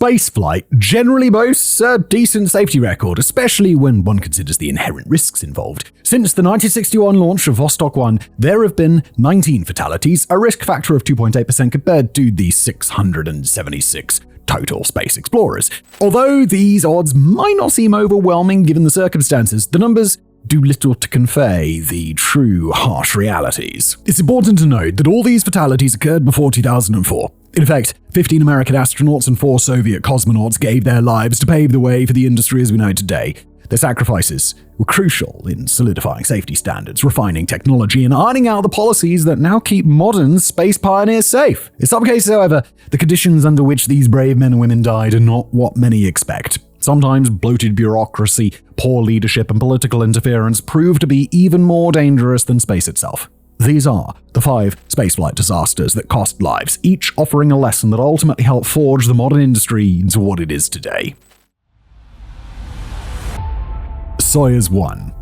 spaceflight generally boasts a decent safety record, especially when one considers the inherent risks involved. Since the 1961 launch of Vostok 1, there have been 19 fatalities, a risk factor of 2.8% compared to the 676 total space explorers. Although these odds might not seem overwhelming given the circumstances, the numbers do little to convey the true harsh realities. It's important to note that all these fatalities occurred before 2004. In effect, 15 American astronauts and 4 Soviet cosmonauts gave their lives to pave the way for the industry as we know it today. Their sacrifices were crucial in solidifying safety standards, refining technology, and ironing out the policies that now keep modern space pioneers safe. In some cases, however, the conditions under which these brave men and women died are not what many expect. Sometimes bloated bureaucracy, poor leadership, and political interference prove to be even more dangerous than space itself. These are the 5 spaceflight disasters that cost lives, each offering a lesson that ultimately helped forge the modern industry into what it is today. Soyuz 1.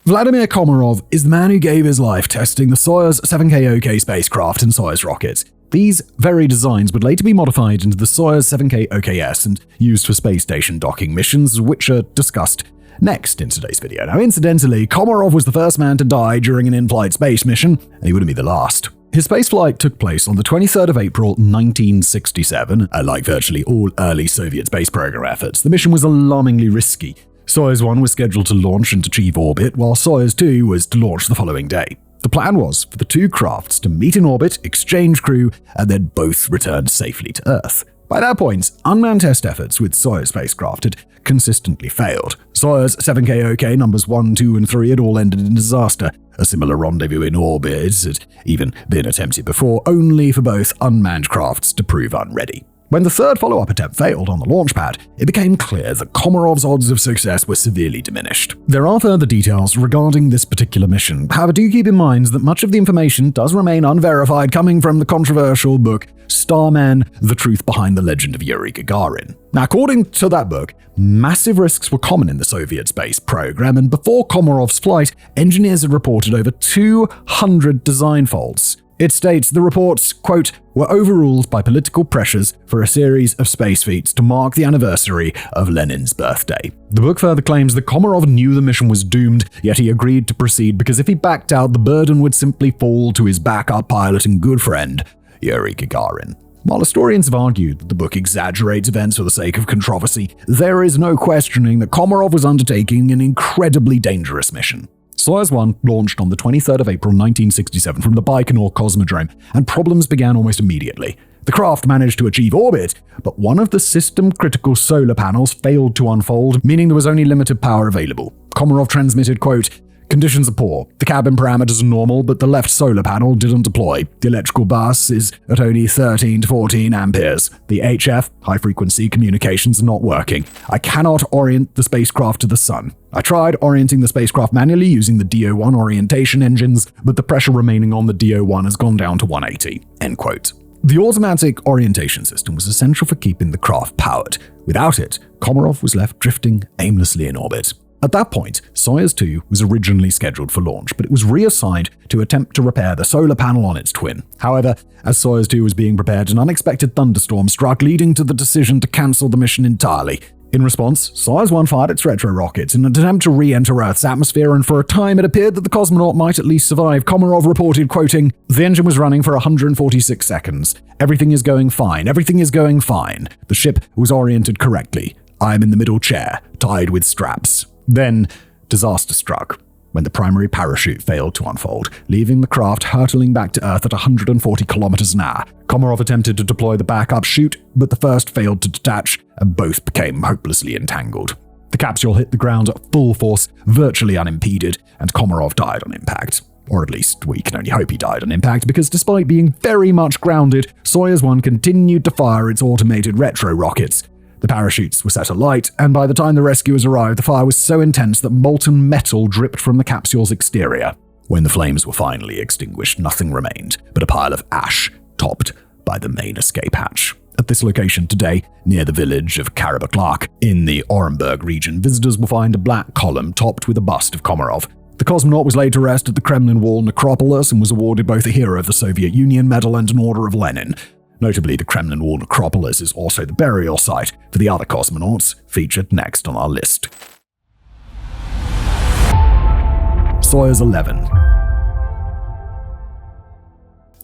Vladimir Komarov is the man who gave his life testing the Soyuz 7K-OK spacecraft and Soyuz rockets. These very designs would later be modified into the Soyuz 7K-OKS and used for space station docking missions, which are discussed next in today's video. Now, incidentally, Komarov was the first man to die during an in-flight space mission, and he wouldn't be the last. His spaceflight took place on the 23rd of April, 1967. Like virtually all early Soviet space program efforts, the mission was alarmingly risky. Soyuz 1 was scheduled to launch and achieve orbit, while Soyuz 2 was to launch the following day. The plan was for the 2 crafts to meet in orbit, exchange crew, and then both return safely to Earth. By that point, unmanned test efforts with Soyuz spacecraft had consistently failed. Soyuz 7K-OK numbers 1, 2, and 3 had all ended in disaster. A similar rendezvous in orbit had even been attempted before, only for both unmanned crafts to prove unready. When the third follow-up attempt failed on the launch pad, it became clear that Komarov's odds of success were severely diminished. There are further details regarding this particular mission. However, do keep in mind that much of the information does remain unverified, coming from the controversial book Starman: The Truth Behind the Legend of Yuri Gagarin. Now, according to that book, massive risks were common in the Soviet space program, and before Komarov's flight, engineers had reported over 200 design faults. It states the reports, quote, were overruled by political pressures for a series of space feats to mark the anniversary of Lenin's birthday. The book further claims that Komarov knew the mission was doomed, yet he agreed to proceed because if he backed out, the burden would simply fall to his backup pilot and good friend, Yuri Gagarin. While historians have argued that the book exaggerates events for the sake of controversy, there is no questioning that Komarov was undertaking an incredibly dangerous mission. Soyuz 1 launched on the 23rd of April 1967 from the Baikonur Cosmodrome, and problems began almost immediately. The craft managed to achieve orbit, but one of the system-critical solar panels failed to unfold, meaning there was only limited power available. Komarov transmitted, quote, conditions are poor. The cabin parameters are normal, but the left solar panel didn't deploy. The electrical bus is at only 13 to 14 amperes. The HF, high-frequency communications, are not working. I cannot orient the spacecraft to the sun. I tried orienting the spacecraft manually using the DO1 orientation engines, but the pressure remaining on the DO1 has gone down to 180. End quote. The automatic orientation system was essential for keeping the craft powered. Without it, Komarov was left drifting aimlessly in orbit. At that point, Soyuz 2 was originally scheduled for launch, but it was reassigned to attempt to repair the solar panel on its twin. However, as Soyuz 2 was being prepared, an unexpected thunderstorm struck, leading to the decision to cancel the mission entirely. In response, Soyuz 1 fired its retro rockets in an attempt to re-enter Earth's atmosphere, and for a time it appeared that the cosmonaut might at least survive. Komarov reported, quoting, the engine was running for 146 seconds. Everything is going fine. Everything is going fine. The ship was oriented correctly. I am in the middle chair, tied with straps. Then, disaster struck when the primary parachute failed to unfold, leaving the craft hurtling back to Earth at 140 kilometers an hour. Komarov attempted to deploy the backup chute, but the first failed to detach, and both became hopelessly entangled. The capsule hit the ground at full force, virtually unimpeded, and Komarov died on impact. Or at least, we can only hope he died on impact, because despite being very much grounded, Soyuz 1 continued to fire its automated retro rockets. The parachutes were set alight, and by the time the rescuers arrived, the fire was so intense that molten metal dripped from the capsule's exterior. When the flames were finally extinguished, nothing remained but a pile of ash, topped by the main escape hatch. At this location today, near the village of Karabakh in the Orenburg region, visitors will find a black column topped with a bust of Komarov. The cosmonaut was laid to rest at the Kremlin Wall necropolis and was awarded both a Hero of the Soviet Union Medal and an Order of Lenin. Notably, the Kremlin Wall necropolis is also the burial site for the other cosmonauts featured next on our list. Soyuz 11.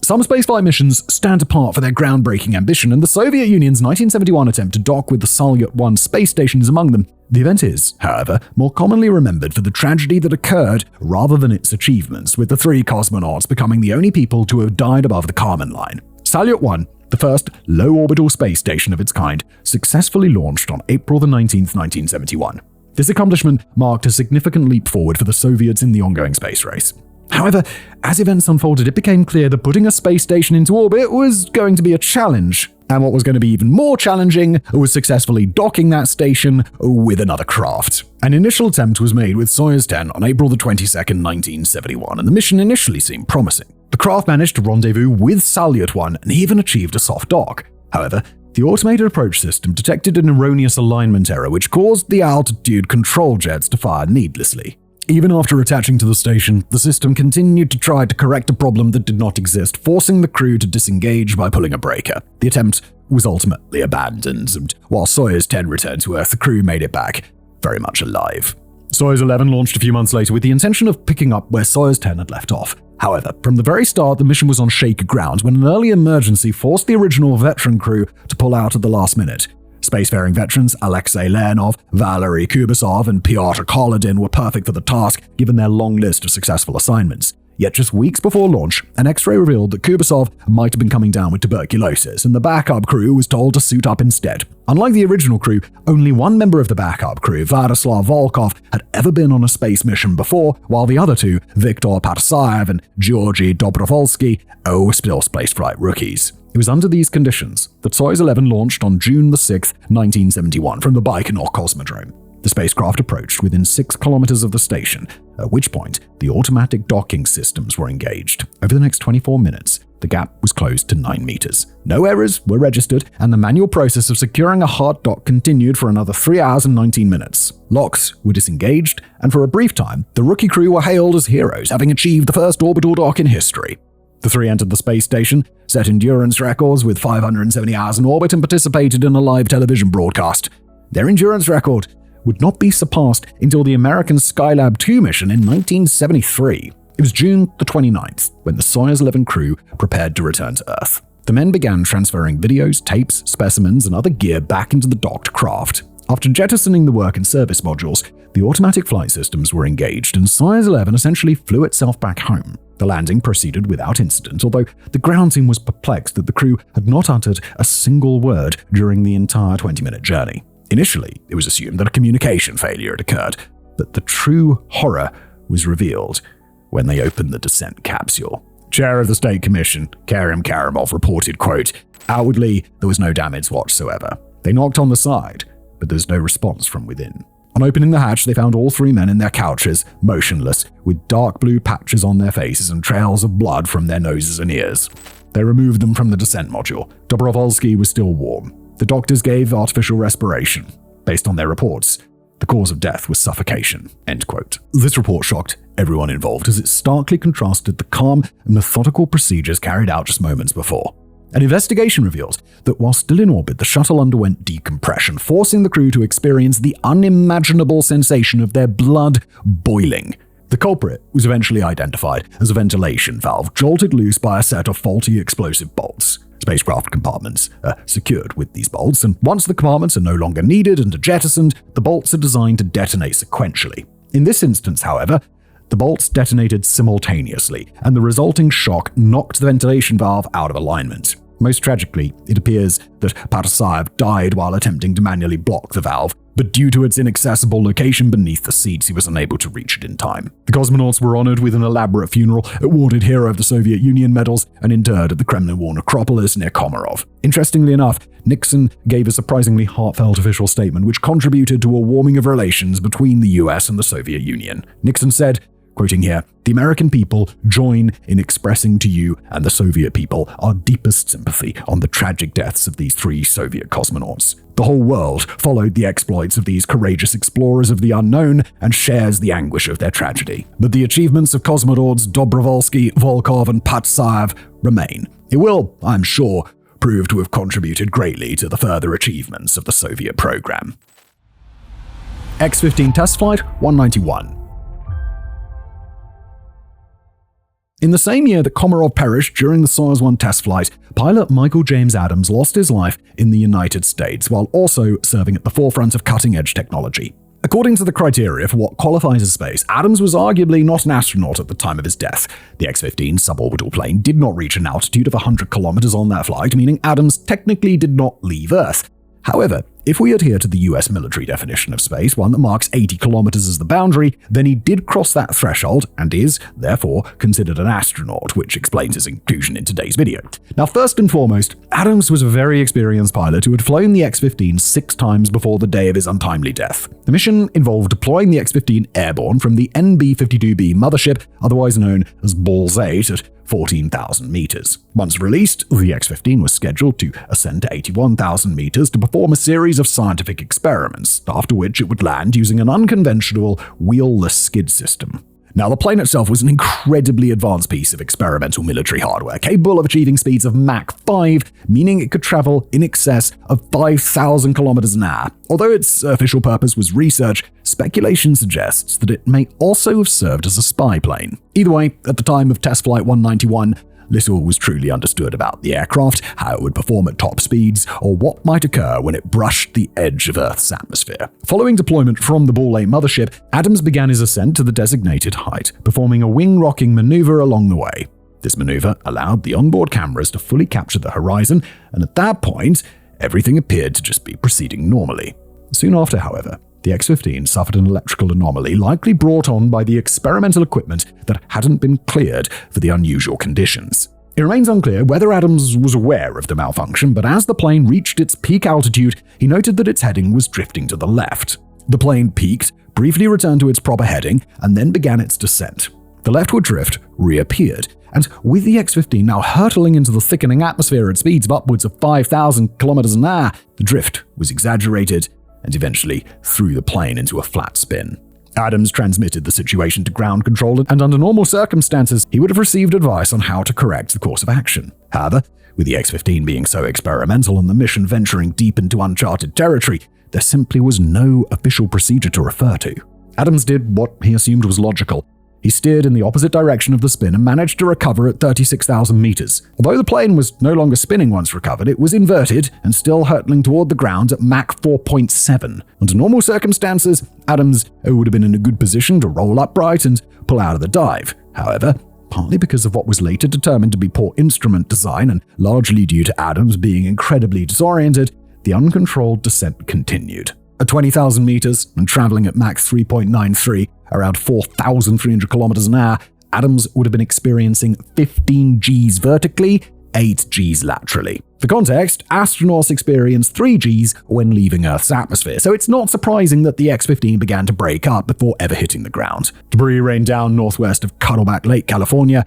Some spaceflight missions stand apart for their groundbreaking ambition, and the Soviet Union's 1971 attempt to dock with the Salyut 1 space station is among them. The event is, however, more commonly remembered for the tragedy that occurred rather than its achievements, with the 3 cosmonauts becoming the only people to have died above the Kármán line. Salyut 1, the first low-orbital space station of its kind, successfully launched on April 19, 1971. This accomplishment marked a significant leap forward for the Soviets in the ongoing space race. However, as events unfolded, it became clear that putting a space station into orbit was going to be a challenge. And what was going to be even more challenging was successfully docking that station with another craft. An initial attempt was made with Soyuz 10 on April 22, 1971, and the mission initially seemed promising. The craft managed to rendezvous with Salyut 1 and even achieved a soft dock. However, the automated approach system detected an erroneous alignment error which caused the altitude control jets to fire needlessly. Even after attaching to the station, the system continued to try to correct a problem that did not exist, forcing the crew to disengage by pulling a breaker. The attempt was ultimately abandoned, and while Soyuz 10 returned to Earth, the crew made it back, very much alive. Soyuz 11 launched a few months later with the intention of picking up where Soyuz 10 had left off. However, from the very start, the mission was on shaky ground when an early emergency forced the original veteran crew to pull out at the last minute. Spacefaring veterans Alexei Leonov, Valery Kubasov, and Pyotr Kolodin were perfect for the task given their long list of successful assignments. Yet just weeks before launch, an X-ray revealed that Kubasov might have been coming down with tuberculosis, and the backup crew was told to suit up instead. Unlike the original crew, only one member of the backup crew, Vladislav Volkov, had ever been on a space mission before, while the other 2, Viktor Patasayev and Georgy Dobrovolsky, were still spaceflight rookies. It was under these conditions that Soyuz 11 launched on June 6, 1971 from the Baikonur Cosmodrome. The spacecraft approached within 6 kilometers of the station, at which point the automatic docking systems were engaged. Over the next 24 minutes, the gap was closed to 9 meters. No errors were registered, and the manual process of securing a hard dock continued for another 3 hours and 19 minutes. Locks were disengaged, and for a brief time, the rookie crew were hailed as heroes, having achieved the first orbital dock in history. The 3 entered the space station, set endurance records with 570 hours in orbit, and participated in a live television broadcast. Their endurance record would not be surpassed until the American Skylab 2 mission in 1973. It was June 29th when the Soyuz 11 crew prepared to return to Earth. The men began transferring videos, tapes, specimens, and other gear back into the docked craft. After jettisoning the work and service modules, the automatic flight systems were engaged, and Soyuz 11 essentially flew itself back home. The landing proceeded without incident, although the ground team was perplexed that the crew had not uttered a single word during the entire 20-minute journey. Initially, it was assumed that a communication failure had occurred, but the true horror was revealed when they opened the descent capsule. Chair of the State Commission, Kármán Kármán, reported, quote, "Outwardly, there was no damage whatsoever. They knocked on the side, but there's no response from within." On opening the hatch, they found all 3 men in their couches, motionless, with dark blue patches on their faces and trails of blood from their noses and ears. They removed them from the descent module. Dobrovolsky was still warm. The doctors gave artificial respiration. Based on their reports, the cause of death was suffocation. End quote. This report shocked everyone involved as it starkly contrasted the calm and methodical procedures carried out just moments before. An investigation reveals that while still in orbit, the shuttle underwent decompression, forcing the crew to experience the unimaginable sensation of their blood boiling. The culprit was eventually identified as a ventilation valve jolted loose by a set of faulty explosive bolts. Spacecraft compartments are secured with these bolts, and once the compartments are no longer needed and are jettisoned, the bolts are designed to detonate sequentially. In this instance, however, the bolts detonated simultaneously, and the resulting shock knocked the ventilation valve out of alignment. Most tragically, it appears that Patasayev died while attempting to manually block the valve, but due to its inaccessible location beneath the seats, he was unable to reach it in time. The cosmonauts were honored with an elaborate funeral, awarded Hero of the Soviet Union medals, and interred at the Kremlin Wall necropolis near Komarov. Interestingly enough, Nixon gave a surprisingly heartfelt official statement which contributed to a warming of relations between the US and the Soviet Union. Nixon said, quoting here, "The American people join in expressing to you and the Soviet people our deepest sympathy on the tragic deaths of these 3 Soviet cosmonauts. The whole world followed the exploits of these courageous explorers of the unknown and shares the anguish of their tragedy. But the achievements of cosmonauts Dobrovolsky, Volkov, and Patasayev remain. It will, I'm sure, proved to have contributed greatly to the further achievements of the Soviet program. X-15 Test Flight 191. In the same year that Komarov perished during the Soyuz 1 test flight, pilot Michael James Adams lost his life in the United States while also serving at the forefront of cutting-edge technology. According to the criteria for what qualifies as space, Adams was arguably not an astronaut at the time of his death. The X-15 suborbital plane did not reach an altitude of 100 kilometers on that flight, meaning Adams technically did not leave Earth. However, if we adhere to the US military definition of space, one that marks 80 kilometers as the boundary, then he did cross that threshold and is, therefore, considered an astronaut, which explains his inclusion in today's video. Now, first and foremost, Adams was a very experienced pilot who had flown the X-15 6 times before the day of his untimely death. The mission involved deploying the X-15 airborne from the NB-52B mothership, otherwise known as Balls 8, at 14,000 meters. Once released, the X-15 was scheduled to ascend to 81,000 meters to perform a series of scientific experiments, after which it would land using an unconventional wheel-less skid system. Now, the plane itself was an incredibly advanced piece of experimental military hardware, capable of achieving speeds of Mach 5, meaning it could travel in excess of 5,000 kilometers an hour. Although its official purpose was research, speculation suggests that it may also have served as a spy plane. Either way, at the time of Test Flight 191, little was truly understood about the aircraft, how it would perform at top speeds, or what might occur when it brushed the edge of Earth's atmosphere. Following deployment from the Ball 8 mothership, Adams began his ascent to the designated height, performing a wing-rocking maneuver along the way. This maneuver allowed the onboard cameras to fully capture the horizon, and at that point, everything appeared to just be proceeding normally. Soon after, however, the X-15 suffered an electrical anomaly likely brought on by the experimental equipment that hadn't been cleared for the unusual conditions. It remains unclear whether Adams was aware of the malfunction, but as the plane reached its peak altitude, he noted that its heading was drifting to the left. The plane peaked, briefly returned to its proper heading, and then began its descent. The leftward drift reappeared, and with the X-15 now hurtling into the thickening atmosphere at speeds of upwards of 5,000 kilometers an hour, the drift was exaggerated and eventually threw the plane into a flat spin. Adams transmitted the situation to ground control, and under normal circumstances, he would have received advice on how to correct the course of action. However, with the X-15 being so experimental and the mission venturing deep into uncharted territory, there simply was no official procedure to refer to. Adams did what he assumed was logical. He steered in the opposite direction of the spin and managed to recover at 36,000 meters. Although the plane was no longer spinning once recovered, it was inverted and still hurtling toward the ground at Mach 4.7. Under normal circumstances, Adams would have been in a good position to roll upright and pull out of the dive. However, partly because of what was later determined to be poor instrument design and largely due to Adams being incredibly disoriented, the uncontrolled descent continued. At 20,000 meters and traveling at Mach 3.93, around 4,300 kilometers an hour, Adams would have been experiencing 15 Gs vertically, 8 Gs laterally. For context, astronauts experience 3 Gs when leaving Earth's atmosphere, so it's not surprising that the X-15 began to break up before ever hitting the ground. Debris rained down northwest of Cuddleback Lake, California,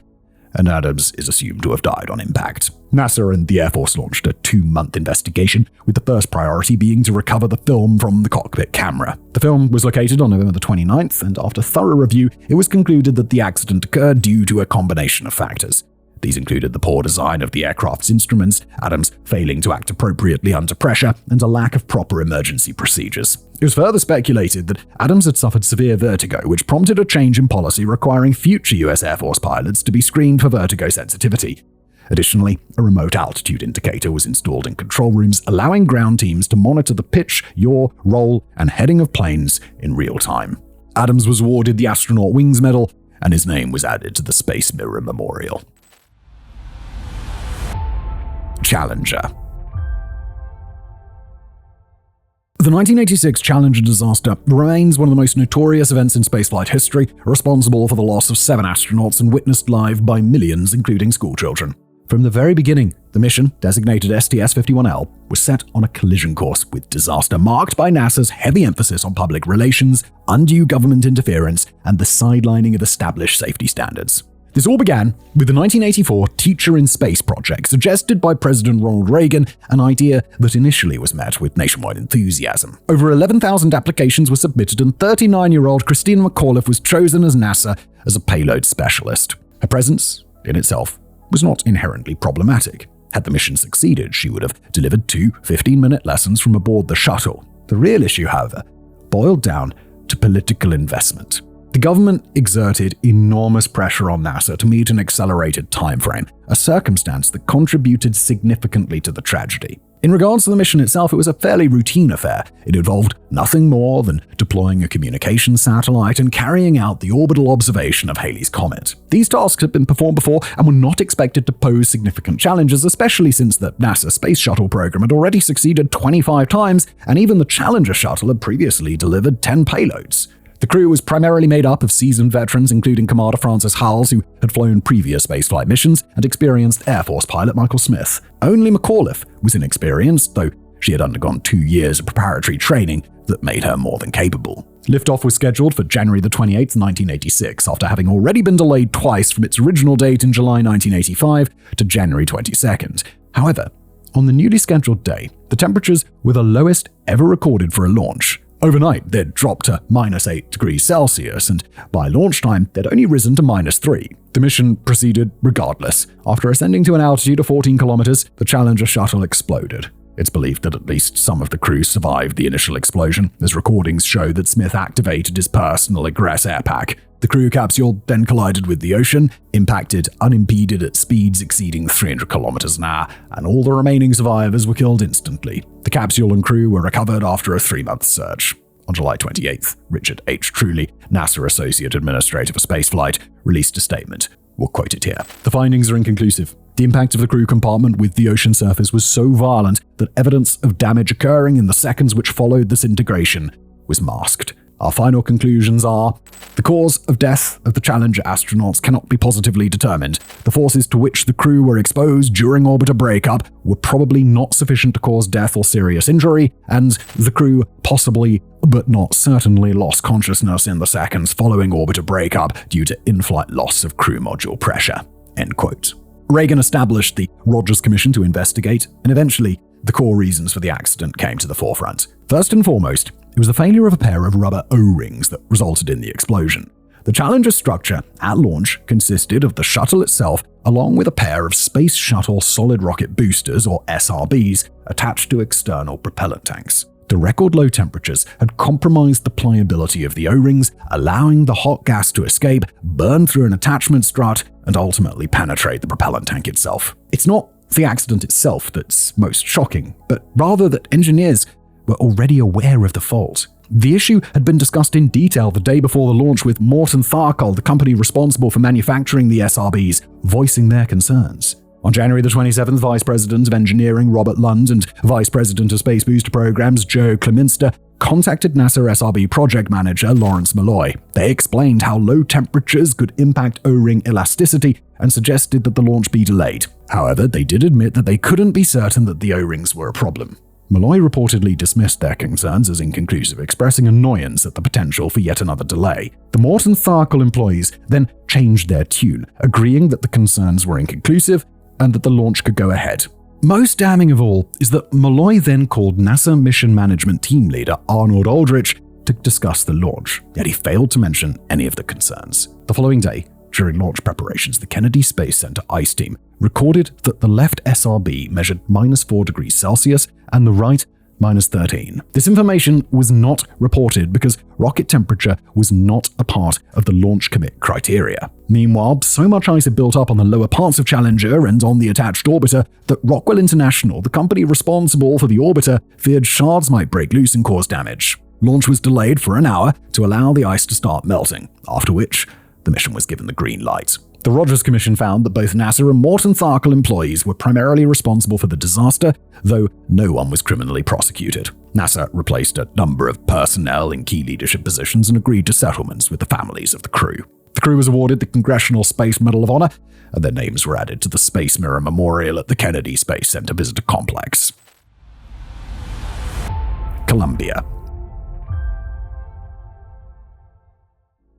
and Adams is assumed to have died on impact. NASA and the Air Force launched a 2-month investigation, with the first priority being to recover the film from the cockpit camera. The film was located on November 29th, and after thorough review, it was concluded that the accident occurred due to a combination of factors. These included the poor design of the aircraft's instruments, Adams failing to act appropriately under pressure, and a lack of proper emergency procedures. It was further speculated that Adams had suffered severe vertigo, which prompted a change in policy requiring future US Air Force pilots to be screened for vertigo sensitivity. Additionally, a remote altitude indicator was installed in control rooms, allowing ground teams to monitor the pitch, yaw, roll, and heading of planes in real time. Adams was awarded the Astronaut Wings Medal, and his name was added to the Space Mirror Memorial. Challenger. The 1986 Challenger disaster remains one of the most notorious events in spaceflight history, responsible for the loss of 7 astronauts and witnessed live by millions, including schoolchildren. From the very beginning, the mission, designated STS-51L, was set on a collision course with disaster, marked by NASA's heavy emphasis on public relations, undue government interference, and the sidelining of established safety standards. This all began with the 1984 Teacher in Space project, suggested by President Ronald Reagan, an idea that initially was met with nationwide enthusiasm. Over 11,000 applications were submitted, and 39-year-old Christina McAuliffe was chosen as NASA as a payload specialist. Her presence, in itself, was not inherently problematic. Had the mission succeeded, she would have delivered 2 15-minute lessons from aboard the shuttle. The real issue, however, boiled down to political investment. The government exerted enormous pressure on NASA to meet an accelerated timeframe, a circumstance that contributed significantly to the tragedy. In regards to the mission itself, it was a fairly routine affair. It involved nothing more than deploying a communications satellite and carrying out the orbital observation of Halley's Comet. These tasks had been performed before and were not expected to pose significant challenges, especially since the NASA Space Shuttle program had already succeeded 25 times, and even the Challenger shuttle had previously delivered 10 payloads. The crew was primarily made up of seasoned veterans, including Commander Francis Howells, who had flown previous spaceflight missions, and experienced Air Force pilot Michael Smith. Only McAuliffe was inexperienced, though she had undergone 2 years of preparatory training that made her more than capable. Liftoff was scheduled for January 28, 1986, after having already been delayed twice from its original date in July 1985 to January 22nd. However, on the newly scheduled day, the temperatures were the lowest ever recorded for a launch. Overnight, they'd dropped to -8 degrees Celsius, and by launch time, they'd only risen to -3. The mission proceeded regardless. After ascending to an altitude of 14 kilometers, the Challenger shuttle exploded. It's believed that at least some of the crew survived the initial explosion, as recordings show that Smith activated his personal egress air pack. The crew capsule then collided with the ocean, impacted unimpeded at speeds exceeding 300 kilometers an hour, and all the remaining survivors were killed instantly. The capsule and crew were recovered after a 3-month search. On July 28th, Richard H. Truly, NASA Associate Administrator for Spaceflight, released a statement. We'll quote it here. The findings are inconclusive. The impact of the crew compartment with the ocean surface was so violent that evidence of damage occurring in the seconds which followed disintegration was masked. Our final conclusions are: the cause of death of the Challenger astronauts cannot be positively determined. The forces to which the crew were exposed during orbiter breakup were probably not sufficient to cause death or serious injury, and the crew possibly, but not certainly, lost consciousness in the seconds following orbiter breakup due to in-flight loss of crew module pressure. End quote. Reagan established the Rogers Commission to investigate, and eventually, the core reasons for the accident came to the forefront. First and foremost, it was the failure of a pair of rubber O-rings that resulted in the explosion. The Challenger's structure at launch consisted of the shuttle itself, along with a pair of Space Shuttle Solid Rocket Boosters, or SRBs, attached to external propellant tanks. The record low temperatures had compromised the pliability of the O-rings, allowing the hot gas to escape, burn through an attachment strut, and ultimately penetrate the propellant tank itself. It's not the accident itself that's most shocking, but rather that engineers were already aware of the fault. The issue had been discussed in detail the day before the launch, with Morton Tharkle, the company responsible for manufacturing the SRBs, voicing their concerns. On January 27th, Vice President of Engineering Robert Lund and Vice President of Space Booster Programs Joe Cleminster contacted NASA SRB project manager Lawrence Malloy. They explained how low temperatures could impact O-ring elasticity and suggested that the launch be delayed. However, they did admit that they couldn't be certain that the O-rings were a problem. Malloy reportedly dismissed their concerns as inconclusive, expressing annoyance at the potential for yet another delay. The Morton Tharkle employees then changed their tune, agreeing that the concerns were inconclusive and that the launch could go ahead. Most damning of all is that Malloy then called NASA Mission Management Team Leader Arnold Aldrich to discuss the launch, yet he failed to mention any of the concerns. The following day, during launch preparations, the Kennedy Space Center ICE team recorded that the left SRB measured -4 degrees Celsius and the right -13. This information was not reported because rocket temperature was not a part of the launch commit criteria. Meanwhile, so much ice had built up on the lower parts of Challenger and on the attached orbiter that Rockwell International, the company responsible for the orbiter, feared shards might break loose and cause damage. Launch was delayed for an hour to allow the ice to start melting, after which the mission was given the green light. The Rogers Commission found that both NASA and Morton Tharkle employees were primarily responsible for the disaster, though no one was criminally prosecuted. NASA replaced a number of personnel in key leadership positions and agreed to settlements with the families of the crew. The crew was awarded the Congressional Space Medal of Honor, and their names were added to the Space Mirror Memorial at the Kennedy Space Center Visitor Complex. Colombia.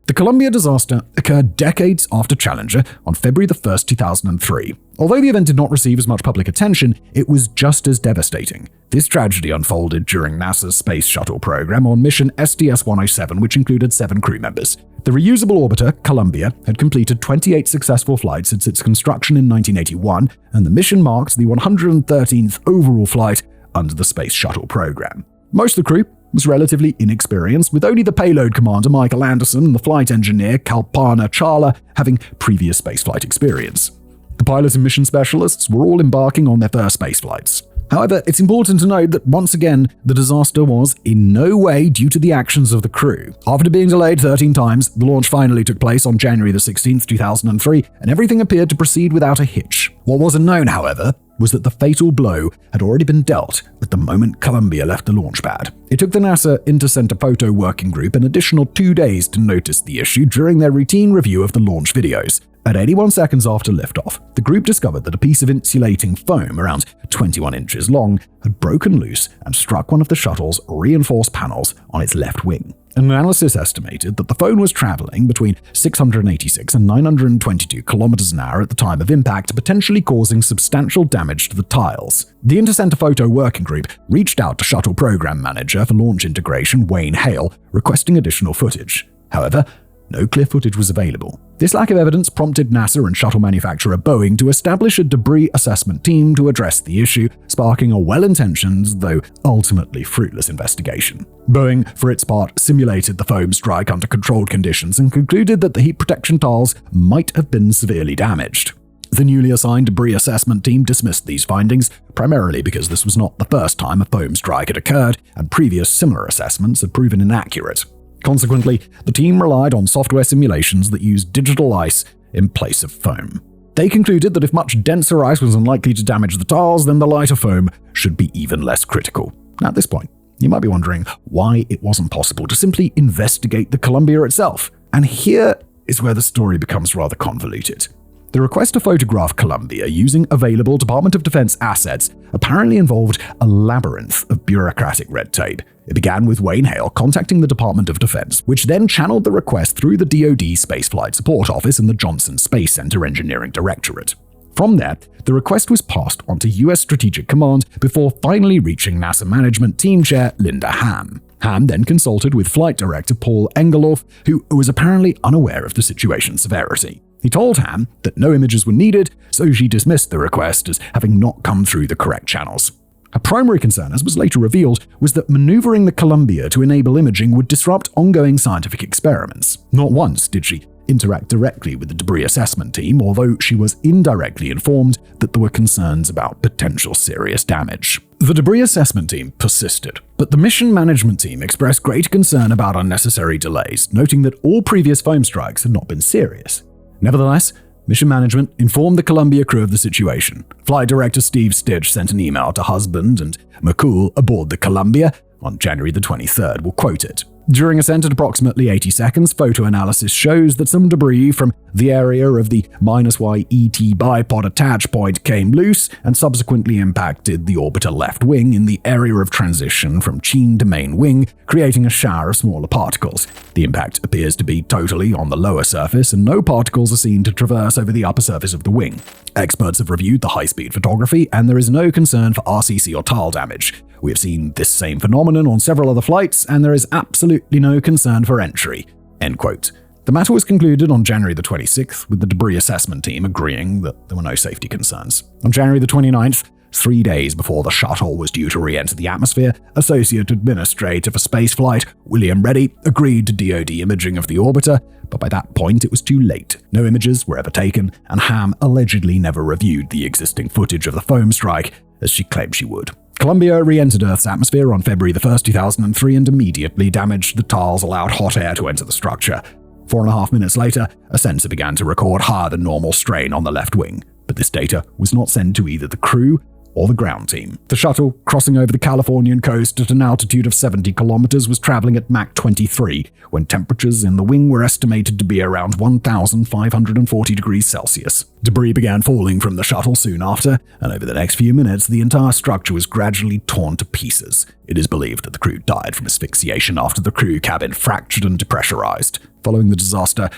The The Columbia disaster occurred decades after Challenger on February 1, 2003. Although the event did not receive as much public attention, it was just as devastating. This tragedy unfolded during NASA's Space Shuttle program on mission STS-107, which included 7 crew members. The reusable orbiter, Columbia, had completed 28 successful flights since its construction in 1981, and the mission marked the 113th overall flight under the Space Shuttle program. Most of the crew was relatively inexperienced, with only the payload commander, Michael Anderson, and the flight engineer, Kalpana Chawla, having previous spaceflight experience. The pilots and mission specialists were all embarking on their first space flights. However, it's important to note that once again, the disaster was in no way due to the actions of the crew. After being delayed 13 times, the launch finally took place on January 16, 2003, and everything appeared to proceed without a hitch. What wasn't known, however, was that the fatal blow had already been dealt at the moment Columbia left the launch pad. It took the NASA Intercenter Photo Working Group an additional 2 days to notice the issue during their routine review of the launch videos. At 81 seconds after liftoff, the group discovered that a piece of insulating foam around 21 inches long had broken loose and struck one of the shuttle's reinforced panels on its left wing. An analysis estimated that the foam was traveling between 686 and 922 kilometers an hour at the time of impact, potentially causing substantial damage to the tiles. The Intercenter Photo Working Group reached out to Shuttle Program Manager for Launch Integration, Wayne Hale, requesting additional footage. However, no clear footage was available. This lack of evidence prompted NASA and shuttle manufacturer Boeing to establish a debris assessment team to address the issue, sparking a well-intentioned, though ultimately fruitless investigation. Boeing, for its part, simulated the foam strike under controlled conditions and concluded that the heat protection tiles might have been severely damaged. The newly assigned debris assessment team dismissed these findings, primarily because this was not the first time a foam strike had occurred, and previous similar assessments had proven inaccurate. Consequently, the team relied on software simulations that used digital ice in place of foam. They concluded that if much denser ice was unlikely to damage the tiles, then the lighter foam should be even less critical. At this point, you might be wondering why it wasn't possible to simply investigate the Columbia itself. And here is where the story becomes rather convoluted. The request to photograph Columbia using available Department of Defense assets apparently involved a labyrinth of bureaucratic red tape. It began with Wayne Hale contacting the Department of Defense, which then channeled the request through the DoD Spaceflight Support Office and the Johnson Space Center Engineering Directorate. From there, the request was passed on to U.S. Strategic Command before finally reaching NASA Management Team Chair Linda Ham. Ham then consulted with Flight Director Paul Engelhoff, who was apparently unaware of the situation's severity. He told Ham that no images were needed, so she dismissed the request as having not come through the correct channels. Her primary concern, as was later revealed, was that maneuvering the Columbia to enable imaging would disrupt ongoing scientific experiments. Not once did she interact directly with the debris assessment team, although she was indirectly informed that there were concerns about potential serious damage. The debris assessment team persisted, but the mission management team expressed great concern about unnecessary delays, noting that all previous foam strikes had not been serious. Nevertheless, mission management informed the Columbia crew of the situation. Flight Director Steve Stitch sent an email to Husband and McCool aboard the Columbia on January the 23rd. We'll quote it. During ascent at approximately 80 seconds, photo analysis shows that some debris from the area of the -YET bipod attach point came loose and subsequently impacted the orbiter left wing in the area of transition from chin to main wing, creating a shower of smaller particles. The impact appears to be totally on the lower surface, and no particles are seen to traverse over the upper surface of the wing. Experts have reviewed the high-speed photography, and there is no concern for RCC or tile damage. We have seen this same phenomenon on several other flights, and there is absolutely no concern for entry." End quote. The matter was concluded on January the 26th, with the debris assessment team agreeing that there were no safety concerns. On January the 29th, 3 days before the shuttle was due to re-enter the atmosphere, Associate Administrator for Spaceflight, William Reddy, agreed to DoD imaging of the orbiter, but by that point it was too late. No images were ever taken, and Ham allegedly never reviewed the existing footage of the foam strike, as she claimed she would. Columbia re-entered Earth's atmosphere on February 1, 2003, and immediately damaged the tiles, allowed hot air to enter the structure. 4.5 minutes later, a sensor began to record higher than normal strain on the left wing, but this data was not sent to either the crew or the ground team. The shuttle, crossing over the Californian coast at an altitude of 70 kilometers, was traveling at Mach 23, when temperatures in the wing were estimated to be around 1,540 degrees Celsius. Debris began falling from the shuttle soon after, and over the next few minutes, the entire structure was gradually torn to pieces. It is believed that the crew died from asphyxiation after the crew cabin fractured and depressurized. Following the disaster,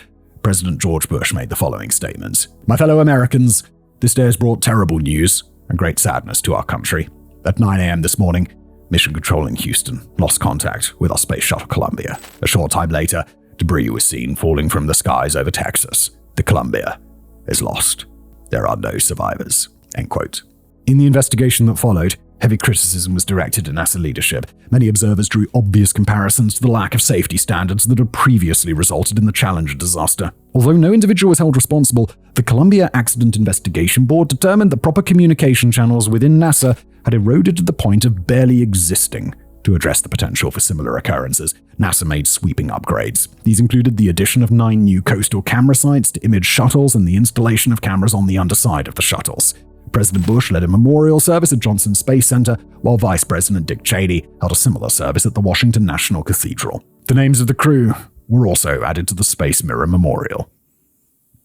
President George Bush made the following statement: "My fellow Americans, this day has brought terrible news and great sadness to our country. At 9 a.m. this morning, Mission Control in Houston lost contact with our space shuttle Columbia. A short time later, debris was seen falling from the skies over Texas. The Columbia is lost. There are no survivors." End quote. In the investigation that followed, heavy criticism was directed at NASA leadership. Many observers drew obvious comparisons to the lack of safety standards that had previously resulted in the Challenger disaster. Although no individual was held responsible, the Columbia Accident Investigation Board determined that proper communication channels within NASA had eroded to the point of barely existing. To address the potential for similar occurrences, NASA made sweeping upgrades. These included the addition of 9 new coastal camera sites to image shuttles and the installation of cameras on the underside of the shuttles. President Bush led a memorial service at Johnson Space Center, while Vice President Dick Cheney held a similar service at the Washington National Cathedral. The names of the crew were also added to the Space Mirror Memorial.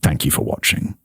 Thank you for watching.